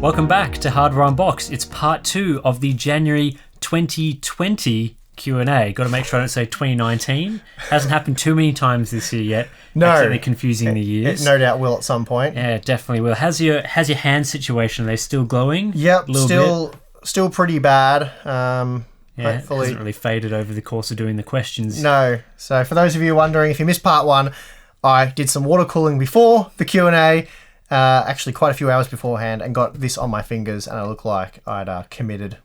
Welcome back to Hardware Unboxed. It's part 2 of the January 2020 Q&A. Got to make sure I don't say 2019. Hasn't happened too many times this year yet. No. Accidentally confusing the years. It no doubt will at some point. Yeah, it definitely will. How's your hand situation? Are they still glowing? Yep, still pretty bad. Yeah, Hopefully. it hasn't really faded over the course of doing the questions. No. So for those of you wondering, if you missed part 1, I did some water cooling before the Q&A, actually quite a few hours beforehand, and got this on my fingers, and I look like I'd committed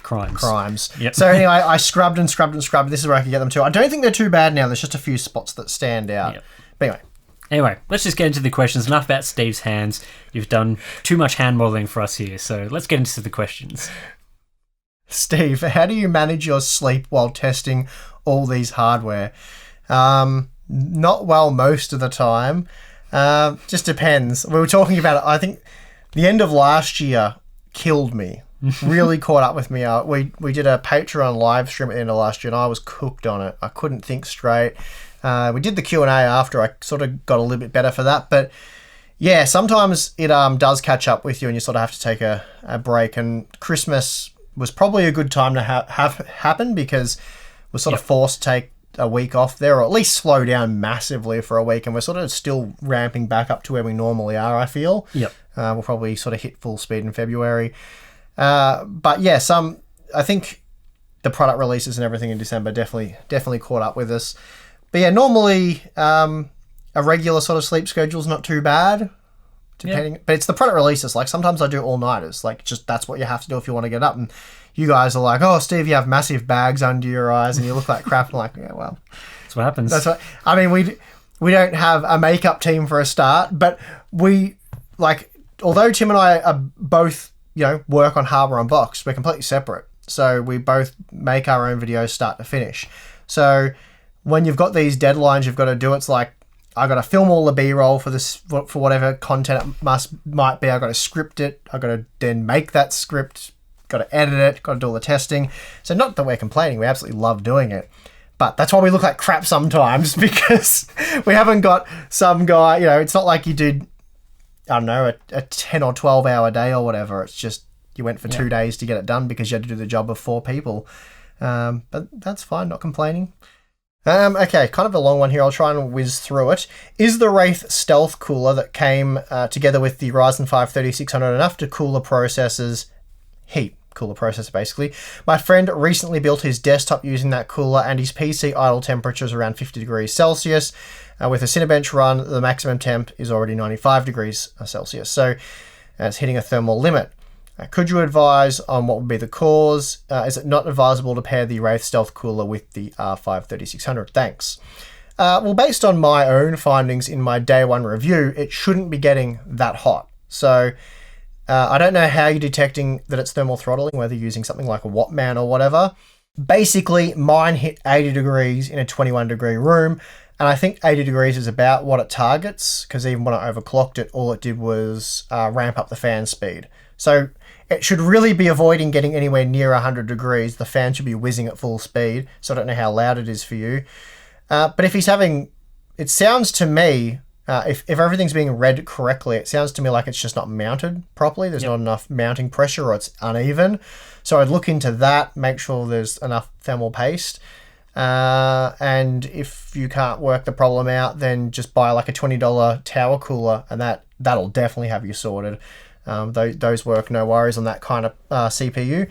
crimes. Yep. So anyway, I scrubbed and scrubbed and scrubbed. This is where I could get them to. I don't think they're too bad now. There's just a few spots that stand out. Yep. But Anyway, let's just get into the questions. Enough about Steve's hands. You've done too much hand modeling for us here, so let's get into the questions. Steve, how do you manage your sleep while testing all these hardware? Not well most of the time. Just depends. We were talking about it. I think the end of last year killed me. Really caught up with me. We did a Patreon live stream at the end of last year, and I was cooked on it. I couldn't think straight. We did the Q&A after. I sort of got a little bit better for that. But yeah, sometimes it does catch up with you, and you sort of have to take a break. And Christmas was probably a good time to have happen, because we're sort of forced to take a week off there, or at least slow down massively for a week, and we're sort of still ramping back up to where we normally are, I feel. Yep. We'll probably sort of hit full speed in February. But yeah, I think the product releases and everything in December definitely caught up with us. But yeah, normally a regular sort of sleep schedule is not too bad. But it's the product releases. Like sometimes I do all-nighters. Like just that's what you have to do if you want to get up. And you guys are like, "Oh, Steve, you have massive bags under your eyes and you look like crap." I'm like, yeah, well, that's what happens. That's what I mean. We don't have a makeup team for a start, but we like. Although Tim and I are both, work on Hardware Unboxed, we're completely separate. So we both make our own videos start to finish. So when you've got these deadlines you've got to do, it's like, I got to film all the B-roll for this, for whatever content it might be. I got to script it. I got to then make that script. Got to edit it. Got to do all the testing. So not that we're complaining. We absolutely love doing it. But that's why we look like crap sometimes, because we haven't got some guy, it's not like you did, I don't know, a 10 or 12 hour day or whatever. It's just you went for 2 days to get it done because you had to do the job of 4 people. But that's fine. Not complaining. Okay, kind of a long one here. I'll try and whiz through it. Is the Wraith stealth cooler that came together with the Ryzen 5 3600 enough to cool the processor's heat? Cooler processor, basically. My friend recently built his desktop using that cooler, and his PC idle temperature is around 50 degrees Celsius. With a Cinebench run, the maximum temp is already 95 degrees Celsius. So it's hitting a thermal limit. Could you advise on what would be the cause? Is it not advisable to pair the Wraith Stealth Cooler with the R5 3600? Thanks. Well, based on my own findings in my day one review, it shouldn't be getting that hot. So I don't know how you're detecting that it's thermal throttling, whether you're using something like a Wattman or whatever. Basically, mine hit 80 degrees in a 21 degree room. And I think 80 degrees is about what it targets, because even when I overclocked it, all it did was ramp up the fan speed. So it should really be avoiding getting anywhere near 100 degrees. The fan should be whizzing at full speed, so I don't know how loud it is for you. But if he's having... It sounds to me, if everything's being read correctly, it sounds to me like it's just not mounted properly. There's not enough mounting pressure, or it's uneven. So I'd look into that, make sure there's enough thermal paste. And if you can't work the problem out, then just buy like a $20 tower cooler, and that'll definitely have you sorted. Those work, no worries on that kind of CPU.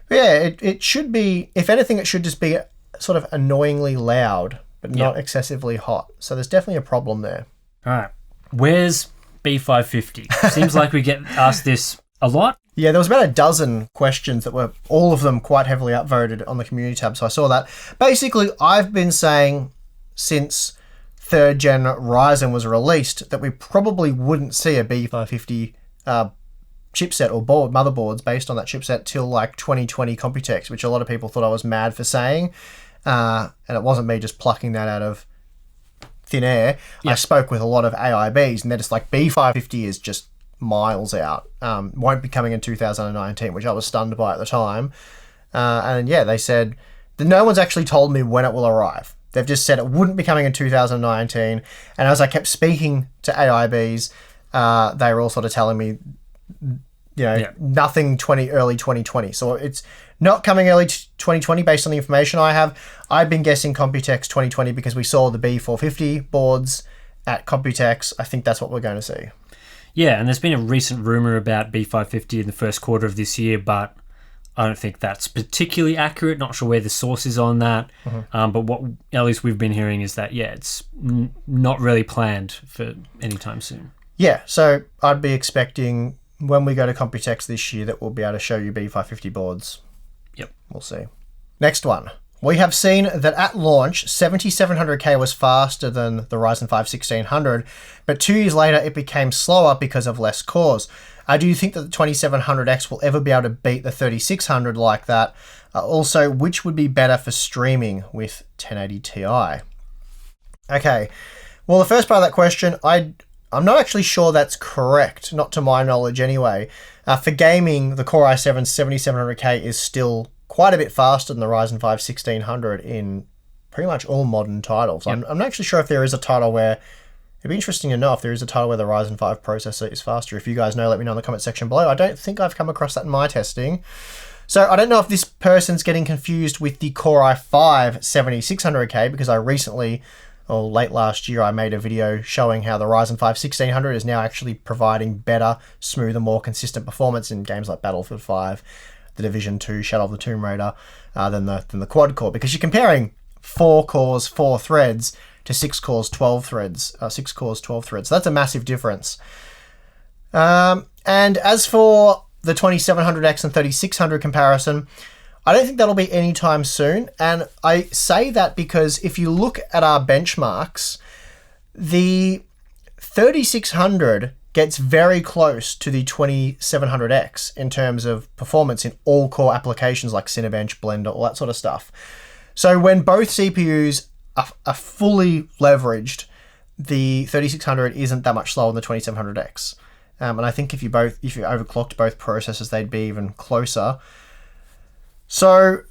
But yeah, it should be, if anything, it should just be sort of annoyingly loud, but not excessively hot. So there's definitely a problem there. All right. Where's B550? Seems like we get asked this a lot. Yeah, there was about a dozen questions that were all of them quite heavily upvoted on the community tab, so I saw that. Basically, I've been saying since 3rd gen Ryzen was released that we probably wouldn't see a B550 chipset or motherboards based on that chipset till like 2020 Computex, which a lot of people thought I was mad for saying. And it wasn't me just plucking that out of thin air. Yep. I spoke with a lot of AIBs, and they're just like, B550 is just miles out. Won't be coming in 2019, which I was stunned by at the time. And yeah, they said that no one's actually told me when it will arrive. They've just said it wouldn't be coming in 2019. And as I kept speaking to AIBs, they were all sort of telling me nothing early 2020. So it's not coming early 2020 based on the information I have. I've been guessing Computex 2020 because we saw the B450 boards at Computex. I think that's what we're going to see. Yeah, and there's been a recent rumor about B550 in the first quarter of this year, but I don't think that's particularly accurate. Not sure where the source is on that. But what at least we've been hearing is that, it's not really planned for any time soon. Yeah, so I'd be expecting when we go to Computex this year that we'll be able to show you B550 boards. Yep. We'll see. Next one. We have seen that at launch, 7700K was faster than the Ryzen 5 1600, but 2 years later it became slower because of less cores. Do you think that the 2700X will ever be able to beat the 3600 like that? Also, which would be better for streaming with 1080 Ti? Okay, well, the first part of that question, I'm not actually sure that's correct, not to my knowledge anyway. For gaming, the Core i7-7700K is still quite a bit faster than the Ryzen 5 1600 in pretty much all modern titles. Yep. I'm not actually sure if there is a title where... It'd be interesting to know if there is a title where the Ryzen 5 processor is faster. If you guys know, let me know in the comment section below. I don't think I've come across that in my testing. So I don't know if this person's getting confused with the Core i5 7600K because I recently, or late last year, I made a video showing how the Ryzen 5 1600 is now actually providing better, smoother, more consistent performance in games like Battlefield 5, The Division 2, Shadow of the Tomb Raider, than the quad core, because you're comparing 4 cores, 4 threads to 6 cores, 12 threads. 6 cores, 12 threads. So that's a massive difference. And as for the 2700X and 3600 comparison, I don't think that'll be anytime soon. And I say that because if you look at our benchmarks, the 3600 gets very close to the 2700X in terms of performance in all core applications like Cinebench, Blender, all that sort of stuff. So when both CPUs are fully leveraged, the 3600 isn't that much slower than the 2700X. And I think if you overclocked both processors, they'd be even closer. So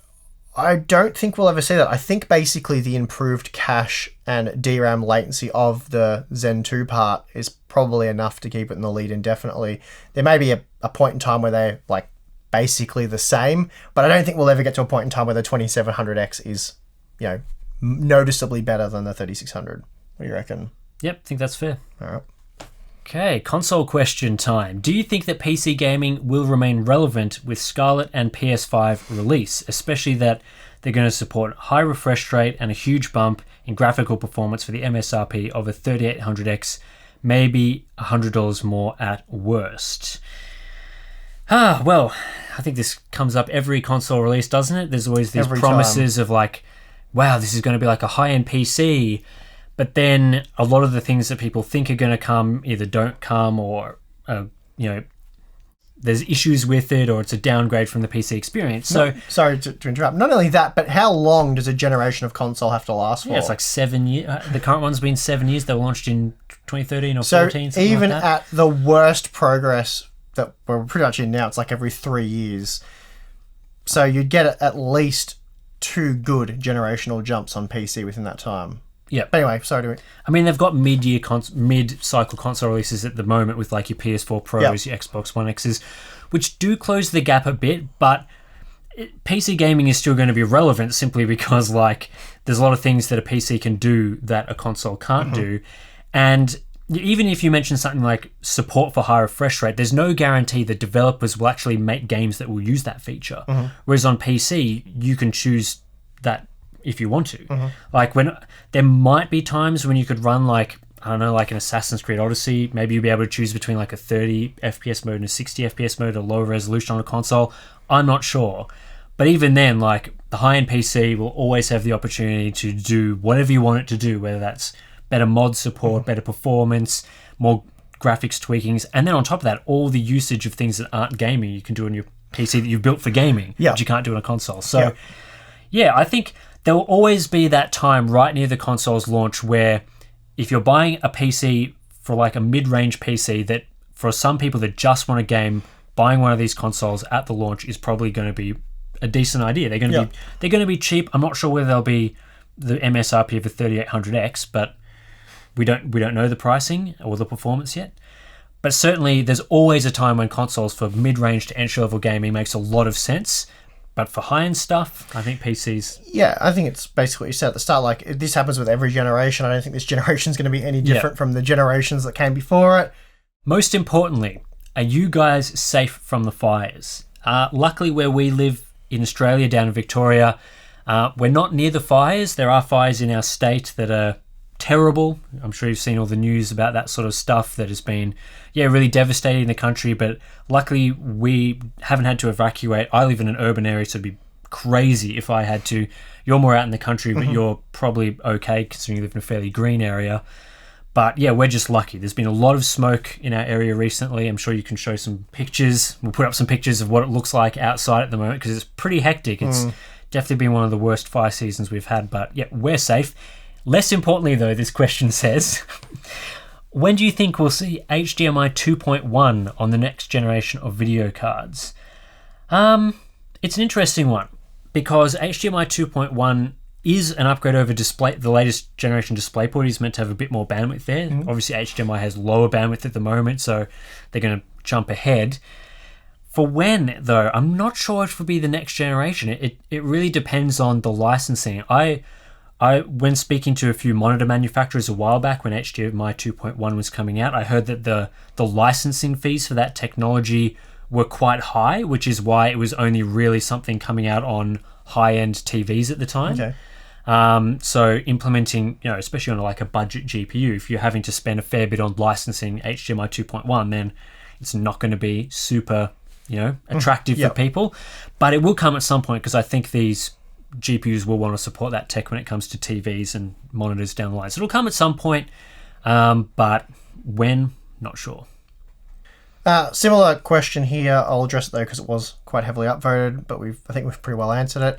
I don't think we'll ever see that. I think basically the improved cache and DRAM latency of the Zen 2 part is probably enough to keep it in the lead indefinitely. There may be a point in time where they're like basically the same, but I don't think we'll ever get to a point in time where the 2700X is, noticeably better than the 3600. What do you reckon? Yep, I think that's fair. All right. Okay, console question time. Do you think that PC gaming will remain relevant with Scarlet and PS5 release, especially that they're going to support high refresh rate and a huge bump in graphical performance for the MSRP of a 3800X, maybe $100 more at worst? Well, I think this comes up every console release, doesn't it? There's always these promises of like, wow, this is going to be like a high-end PC, but then a lot of the things that people think are going to come either don't come, or there's issues with it, or it's a downgrade from the PC experience. So sorry to interrupt. Not only that, but how long does a generation of console have to last for? Yeah, it's like 7 years. The current one's been 7 years. They were launched in 2013 or 14. So even at the worst progress that we're pretty much in now, it's like every 3 years. So you'd get at least 2 good generational jumps on PC within that time. Yeah. Anyway, sorry to... I mean, they've got mid-cycle console releases at the moment with like your PS4 Pros, your Xbox One X's, which do close the gap a bit, but PC gaming is still going to be relevant simply because like there's a lot of things that a PC can do that a console can't do. And even if you mention something like support for high refresh rate, there's no guarantee that developers will actually make games that will use that feature. Whereas on PC, you can choose that if you want to. Like there might be times when you could run like, I don't know, like an Assassin's Creed Odyssey, maybe you'll be able to choose between like a 30 FPS mode and a 60 FPS mode, a lower resolution on a console. I'm not sure. But even then, like the high-end PC will always have the opportunity to do whatever you want it to do, whether that's better mod support, better performance, more graphics tweakings, and then on top of that, all the usage of things that aren't gaming you can do on your PC that you've built for gaming, but you can't do on a console. So yeah, I think there will always be that time right near the console's launch where if you're buying a PC for like a mid-range PC, that for some people that just want a game, buying one of these consoles at the launch is probably going to be a decent idea. They're going to be cheap. I'm not sure whether they'll be the MSRP of a 3800X, but we don't know the pricing or the performance yet. But certainly there's always a time when consoles for mid-range to entry-level gaming makes a lot of sense. But for high-end stuff, I think PCs... Yeah, I think it's basically what you said at the start. Like, this happens with every generation. I don't think this generation's going to be any different from the generations that came before it. Most importantly, are you guys safe from the fires? Luckily, where we live in Australia, down in Victoria, we're not near the fires. There are fires in our state that are terrible. I'm sure you've seen all the news about that sort of stuff that has been, really devastating the country. But luckily, we haven't had to evacuate. I live in an urban area, so it'd be crazy if I had to. You're more out in the country, but you're probably okay considering you live in a fairly green area. But yeah, we're just lucky. There's been a lot of smoke in our area recently. I'm sure you can show some pictures. We'll put up some pictures of what it looks like outside at the moment because it's pretty hectic. It's definitely been one of the worst fire seasons we've had. But yeah, we're safe. Less importantly, though, this question says, when do you think we'll see HDMI 2.1 on the next generation of video cards? It's an interesting one because HDMI 2.1 is an upgrade over the latest generation DisplayPort is meant to have a bit more bandwidth there. Obviously, HDMI has lower bandwidth at the moment, so they're going to jump ahead. For when, though, I'm not sure if it'll be the next generation. It really depends on the licensing. I when speaking to a few monitor manufacturers a while back when HDMI 2.1 was coming out, I heard that the licensing fees for that technology were quite high, which is why it was only really something coming out on high-end TVs at the time. Okay. So implementing, especially on like a budget GPU, if you're having to spend a fair bit on licensing HDMI 2.1, then it's not going to be super, attractive for people. But it will come at some point because I think these GPUs will want to support that tech when it comes to TVs and monitors down the line. So it'll come at some point, but when, not sure. Similar question here. I'll address it though because it was quite heavily upvoted, but I think we've pretty well answered it.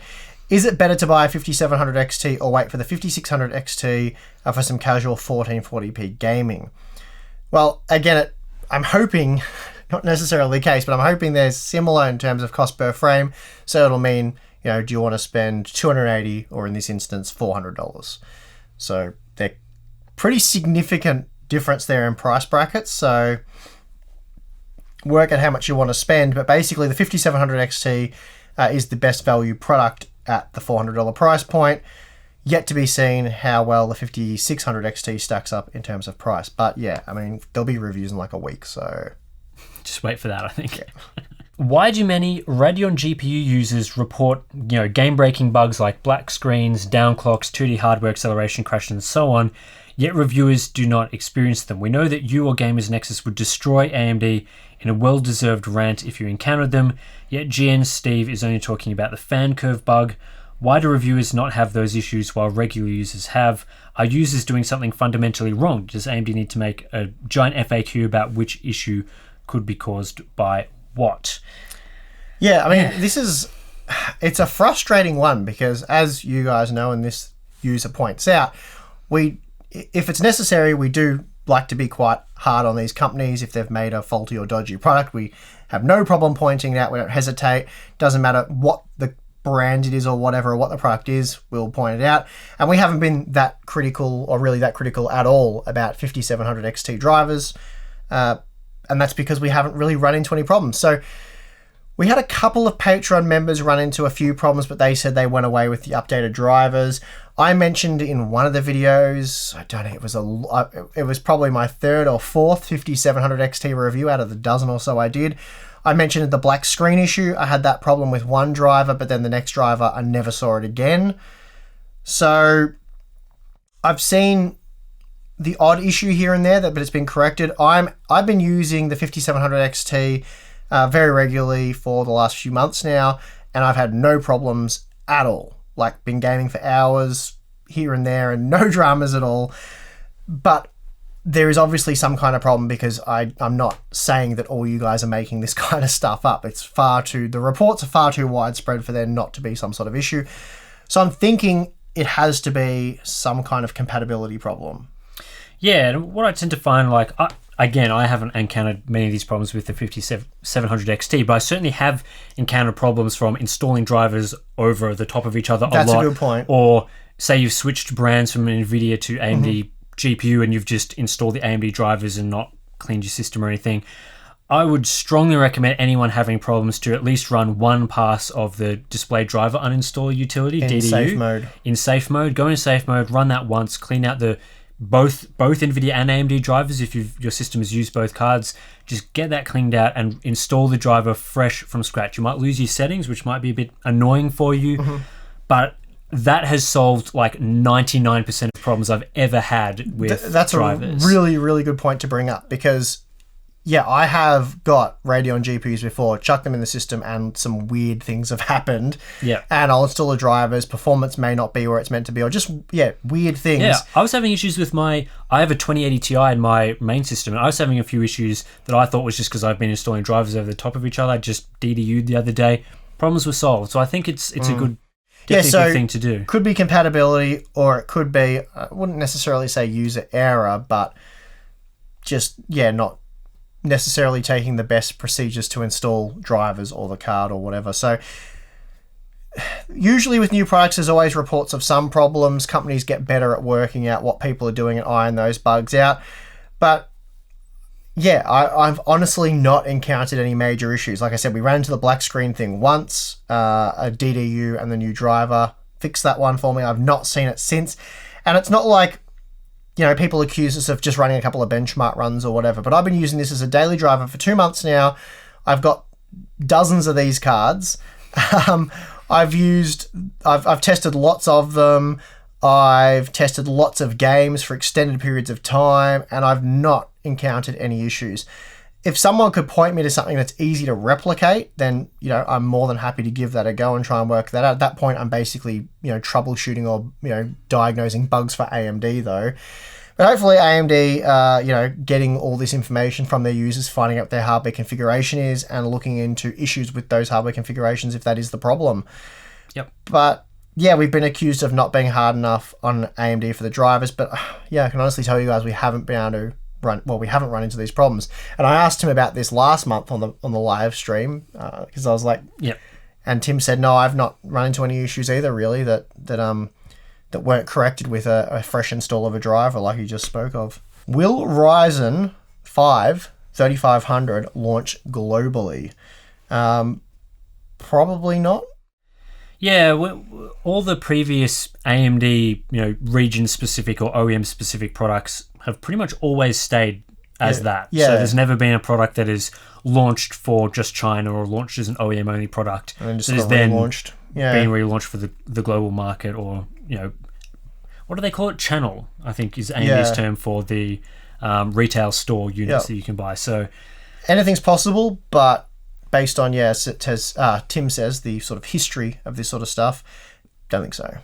Is it better to buy a 5700 XT or wait for the 5600 XT for some casual 1440p gaming? Well, again, I'm hoping, not necessarily the case, but I'm hoping they're similar in terms of cost per frame. So it'll mean, do you want to spend $280 or in this instance $400? So they're pretty significant difference there in price brackets. So work out how much you want to spend, but basically the 5700 XT is the best value product at the $400 price point. Yet to be seen how well the 5600 XT stacks up in terms of price. But yeah, I mean, there'll be reviews in like a week, so just wait for that, I think. Yeah. Why do many Radeon GPU users report, game-breaking bugs like black screens, downclocks, 2D hardware acceleration crashes, and so on, yet reviewers do not experience them? We know that you or Gamers Nexus would destroy AMD in a well-deserved rant if you encountered them, yet GN Steve is only talking about the fan curve bug. Why do reviewers not have those issues while regular users have? Are users doing something fundamentally wrong? Does AMD need to make a giant FAQ about which issue could be caused by what? Yeah, I mean, it's a frustrating one because, as you guys know, and this user points out, if it's necessary, we do like to be quite hard on these companies if they've made a faulty or dodgy product. We have no problem pointing it out. We don't hesitate. Doesn't matter what the brand it is or whatever, or what the product is, we'll point it out. And we haven't been that critical, or really that critical at all, about 5700 XT drivers. And that's because we haven't really run into any problems. So we had a couple of Patreon members run into a few problems, but they said they went away with the updated drivers. I mentioned in one of the videos, I don't know, it was probably my third or fourth 5700 XT review out of the dozen or so I did. I mentioned the black screen issue. I had that problem with one driver, but then the next driver, I never saw it again. So I've seen the odd issue here and there, but it's been corrected. I've been using the 5700 XT very regularly for the last few months now, and I've had no problems at all. Like, been gaming for hours here and there and no dramas at all. But there is obviously some kind of problem because I'm not saying that all you guys are making this kind of stuff up. The reports are far too widespread for there not to be some sort of issue. So I'm thinking it has to be some kind of compatibility problem. Yeah, and what I tend to find, I haven't encountered many of these problems with the 5700 XT, but I certainly have encountered problems from installing drivers over the top of each other a lot. That's a good point. Or say you've switched brands from NVIDIA to AMD GPU and you've just installed the AMD drivers and not cleaned your system or anything, I would strongly recommend anyone having problems to at least run one pass of the display driver uninstall utility, in DDU. safe mode. In safe mode. Go in safe mode, run that once, clean out the both NVIDIA and AMD drivers. If your system has used both cards, just get that cleaned out and install the driver fresh from scratch. You might lose your settings, which might be a bit annoying for you, but that has solved like 99% of problems I've ever had with That's drivers. a really, really good point to bring up, because yeah, I have got Radeon GPUs before, chucked them in the system, and some weird things have happened. Yeah. And I'll install the drivers, performance may not be where it's meant to be, or just, weird things. Yeah, I was having issues with I have a 2080 Ti in my main system, and I was having a few issues that I thought was just because I've been installing drivers over the top of each other. I just DDU'd the other day. Problems were solved. So I think it's a good, good thing to do. Could be compatibility, or it could be, I wouldn't necessarily say user error, but just, not necessarily taking the best procedures to install drivers or the card or whatever. So usually with new products, there's always reports of some problems. Companies get better at working out what people are doing and iron those bugs out. But yeah, I've honestly not encountered any major issues. Like I said, we ran into the black screen thing once, a DDU and the new driver fixed that one for me. I've not seen it since. And it's not like, people accuse us of just running a couple of benchmark runs or whatever, but I've been using this as a daily driver for 2 months now. I've got dozens of these cards. I've tested lots of them. I've tested lots of games for extended periods of time, and I've not encountered any issues. If someone could point me to something that's easy to replicate, then, I'm more than happy to give that a go and try and work that out. At that point, I'm basically, troubleshooting or, diagnosing bugs for AMD though. But hopefully AMD, getting all this information from their users, finding out what their hardware configuration is and looking into issues with those hardware configurations if that is the problem. Yep. But yeah, we've been accused of not being hard enough on AMD for the drivers, but I can honestly tell you guys we haven't been able to we haven't run into these problems. And I asked him about this last month on the live stream, because I was like, yep. And Tim said, no, I've not run into any issues either, really, that weren't corrected with a fresh install of a driver like you just spoke of. Will Ryzen 5 3500 launch globally? Probably not. Yeah, all the previous AMD, region-specific or OEM-specific products have pretty much always stayed as that. Yeah. So there's never been a product that is launched for just China or launched as an OEM-only product and then just that is got then relaunched. being relaunched for the global market, or, what do they call it? Channel, I think, is AMD's term for the retail store units that you can buy. So anything's possible, but based on, Tim says, the sort of history of this sort of stuff, don't think so.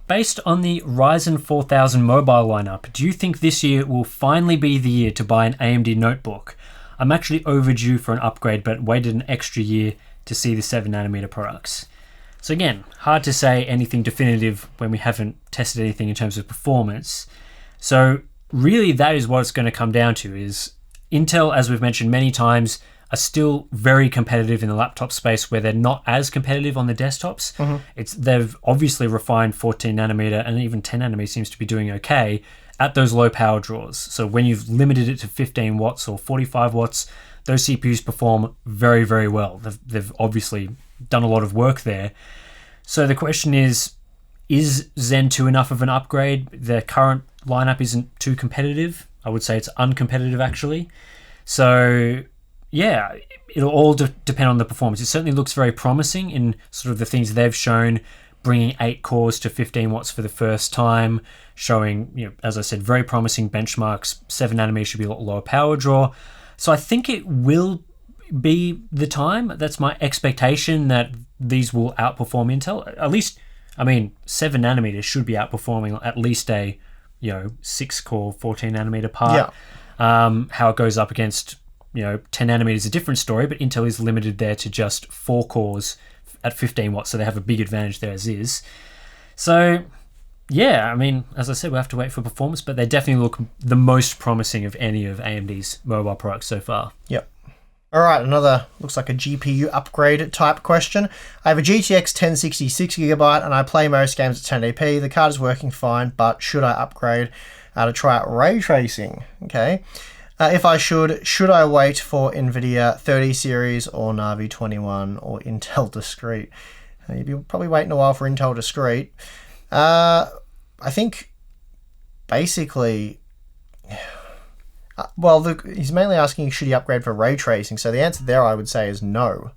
Based on the Ryzen 4000 mobile lineup, do you think this year will finally be the year to buy an AMD notebook? I'm actually overdue for an upgrade, but waited an extra year to see the 7nm products. So again, hard to say anything definitive when we haven't tested anything in terms of performance. So really that is what it's going to come down to, is Intel, as we've mentioned many times, are still very competitive in the laptop space where they're not as competitive on the desktops. They've obviously refined 14nm, and even 10nm seems to be doing okay at those low power draws. So when you've limited it to 15 watts or 45 watts, those CPUs perform very, very well. They've obviously done a lot of work there. So the question is Zen 2 enough of an upgrade? The current lineup isn't too competitive. I would say it's uncompetitive, actually. So yeah, it'll all depend on the performance. It certainly looks very promising in sort of the things they've shown, bringing 8 cores to 15 watts for the first time, showing, as I said, very promising benchmarks. 7nm should be a lot lower power draw. So I think it will be the time. That's my expectation, that these will outperform Intel. At least, 7nm should be outperforming at least a 6-core 14nm part. Yeah. How it goes up against 10nm is a different story, but Intel is limited there to just 4 cores at 15 watts, so they have a big advantage there as is. So yeah, as I said, we'll have to wait for performance, but they definitely look the most promising of any of AMD's mobile products so far. Yep. All right, another looks like a GPU upgrade type question. I have a GTX 1060 6GB and I play most games at 1080p. The card is working fine, but should I upgrade to try out ray tracing? Okay. If I should I wait for NVIDIA 30 series or Navi 21 or Intel Discrete? You'd be probably waiting a while for Intel Discrete. I think basically, well, he's mainly asking should he upgrade for ray tracing. So the answer there, I would say, is no.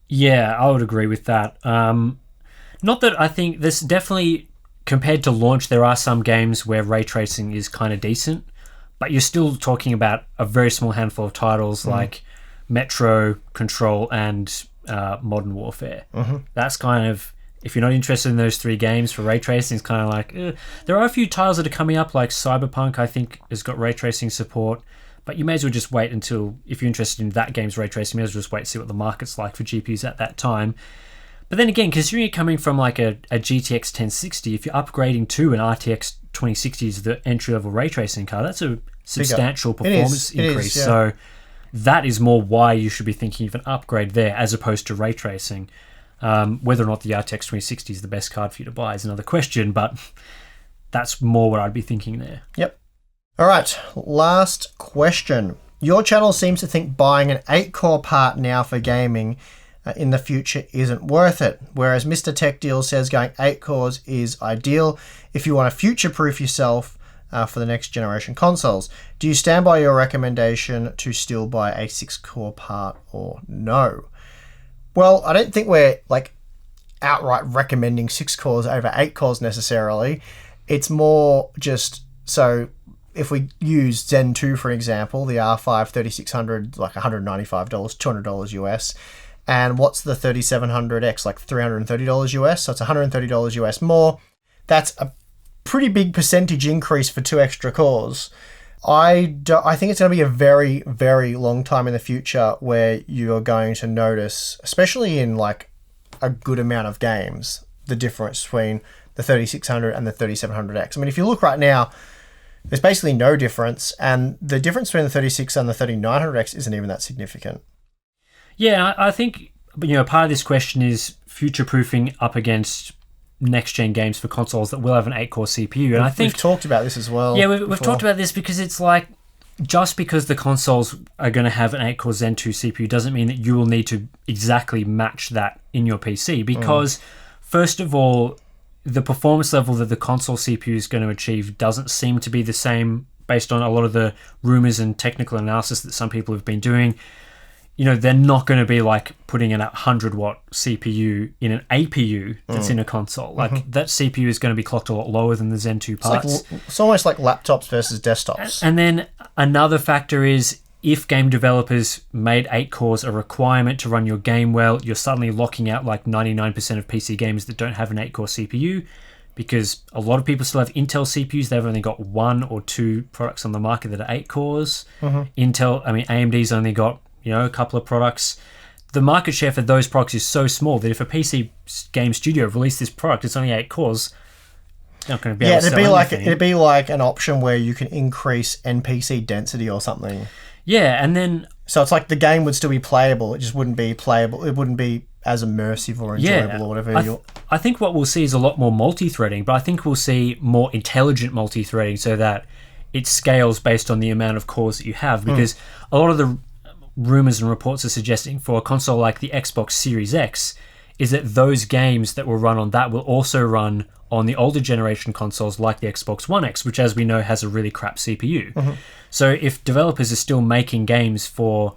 Yeah, I would agree with that. Not that I think this definitely, compared to launch, there are some games where ray tracing is kind of decent, but you're still talking about a very small handful of titles like Metro, Control, and Modern Warfare. That's kind of, if you're not interested in those three games for ray tracing, it's kind of like, there are a few titles that are coming up, like Cyberpunk, I think, has got ray tracing support, but you may as well just wait until, if you're interested in that game's ray tracing, you may as well just wait and see what the market's like for GPUs at that time. But then again, considering you're coming from like a GTX 1060, if you're upgrading to an RTX 2060 as the entry-level ray tracing card, that's a substantial performance increase. Yeah. So that is more why you should be thinking of an upgrade there as opposed to ray tracing. Whether or not the RTX 2060 is the best card for you to buy is another question, but that's more what I'd be thinking there. Yep. All right, last question. Your channel seems to think buying an 8-core part now for gaming in the future isn't worth it, whereas Mr. Tech Deal says going 8 cores is ideal if you want to future-proof yourself for the next generation consoles. Do you stand by your recommendation to still buy a 6-core part or no? Well, I don't think we're like outright recommending 6 cores over 8 cores necessarily. It's more just, so if we use Zen 2, for example, the R5 3600, like $195, $200 US, and what's the 3700X, like $330 US, so it's $130 US more. That's a pretty big percentage increase for 2 extra cores. I think it's going to be a very, very long time in the future where you're going to notice, especially in like a good amount of games, the difference between the 3600 and the 3700X. I mean, if you look right now, there's basically no difference, and the difference between the 36 and the 3900X isn't even that significant. Yeah, I think, part of this question is future-proofing up against next-gen games for consoles that will have an 8-core CPU. And I think we've talked about this as well. Yeah, we've talked about this because it's like, just because the consoles are going to have an 8-core Zen 2 CPU doesn't mean that you will need to exactly match that in your PC. Because, first of all, the performance level that the console CPU is going to achieve doesn't seem to be the same based on a lot of the rumors and technical analysis that some people have been doing. They're not going to be like putting an 100-watt CPU in an APU that's in a console. Like, that CPU is going to be clocked a lot lower than the Zen 2 parts. It's almost like laptops versus desktops. And then another factor is, if game developers made 8 cores a requirement to run your game well, you're suddenly locking out like 99% of PC games that don't have an 8-core CPU, because a lot of people still have Intel CPUs. They've only got 1 or 2 products on the market that are 8 cores. AMD's only got a couple of products. The market share for those products is so small that if a PC game studio released this product, it's only 8 cores, they're not going to be able to sell anything. It'd be like an option where you can increase NPC density or something. Yeah, and then... So it's like the game would still be playable, it just wouldn't be playable. It wouldn't be as immersive or enjoyable or whatever. I think what we'll see is a lot more multi-threading, but I think we'll see more intelligent multi-threading so that it scales based on the amount of cores that you have, because a lot of the rumors and reports are suggesting for a console like the Xbox Series X is that those games that will run on that will also run on the older generation consoles like the Xbox One X, which, as we know, has a really crap CPU. So if developers are still making games for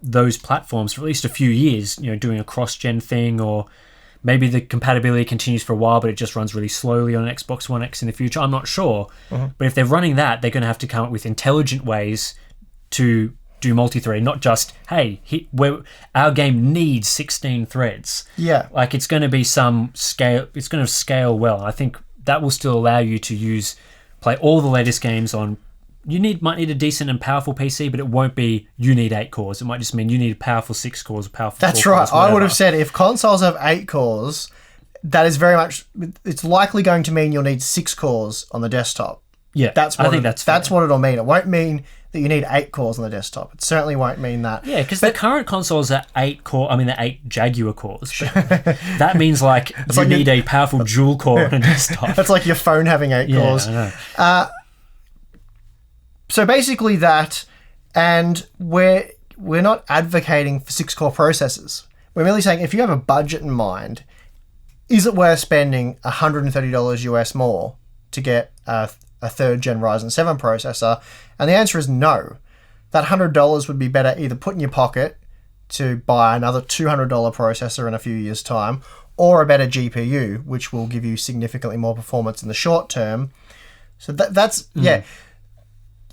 those platforms for at least a few years, doing a cross-gen thing, or maybe the compatibility continues for a while but it just runs really slowly on an Xbox One X in the future, I'm not sure. But if they're running that, they're going to have to come up with intelligent ways to do multi-threading, not just, hey, our game needs 16 threads. Yeah. Like, it's going to be some scale, it's going to scale well. I think that will still allow you to play all the latest games on, might need a decent and powerful PC, but it won't be, you need 8 cores. It might just mean you need powerful 6 cores, powerful 4 That's right. cores, whatever. I would have said if consoles have 8 cores, that is very much, it's likely going to mean you'll need 6 cores on the desktop. Yeah, that's what it'll mean. It won't mean that you need 8 cores on the desktop. It certainly won't mean that. Yeah, because the current consoles are 8 they're 8 Jaguar cores. But that means you need a powerful dual core on a desktop. That's like your phone having 8 cores. I know. So basically that, and we're not advocating for 6-core processors. We're merely saying if you have a budget in mind, is it worth spending $130 US more to get a 3rd gen Ryzen 7 processor? And the answer is no. That $100 would be better either put in your pocket to buy another $200 processor in a few years' time, or a better GPU, which will give you significantly more performance in the short term. So that's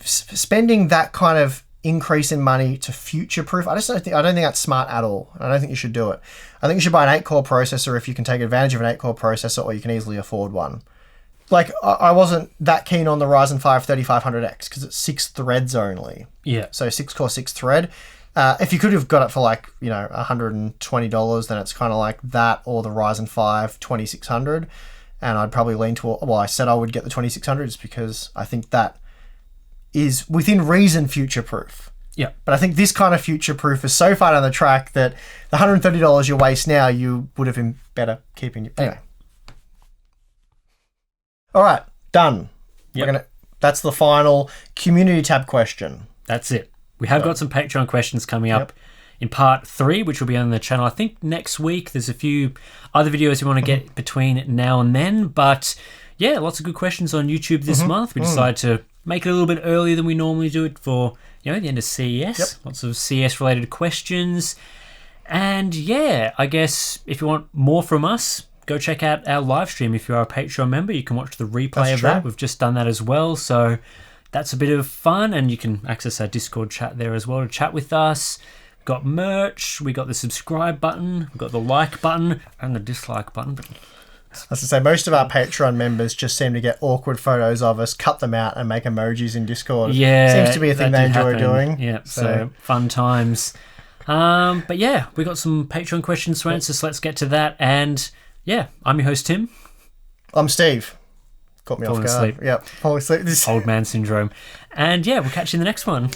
spending that kind of increase in money to future-proof. I don't think that's smart at all. I don't think you should do it. I think you should buy an 8-core processor if you can take advantage of an 8-core processor, or you can easily afford one. Like, I wasn't that keen on the Ryzen 5 3500X because it's 6 threads only. Yeah. So 6-core, 6-thread. If you could have got it for like, $120, then it's kind of like that, or the Ryzen 5 2600. And I'd probably lean toward, well, I said I would get the 2600s because I think that is within reason future-proof. Yeah. But I think this kind of future-proof is so far down the track that the $130 you waste now, you would have been better keeping it. Anyway. All right, done. Yep. That's the final community tab question. That's it. We have got some Patreon questions coming up in part 3, which will be on the channel, I think, next week. There's a few other videos we want to get between now and then. But, yeah, lots of good questions on YouTube this month. We decided to make it a little bit earlier than we normally do it for, the end of CES. Yep. Lots of CES-related questions. And, yeah, I guess if you want more from us, go check out our live stream. If you are a Patreon member, you can watch the replay of that. We've just done that as well. So that's a bit of fun, and you can access our Discord chat there as well to chat with us. We've got merch, we got the subscribe button, we've got the like button and the dislike button. As I say, most of our Patreon members just seem to get awkward photos of us, cut them out, and make emojis in Discord. Yeah, seems to be a thing they enjoy doing. Yeah, so fun times. But yeah, we got some Patreon questions to answer, so let's get to that. And yeah, I'm your host, Tim. I'm Steve. Caught me Falling off guard. asleep. Yep, falling asleep. Old man syndrome. And yeah, we'll catch you in the next one.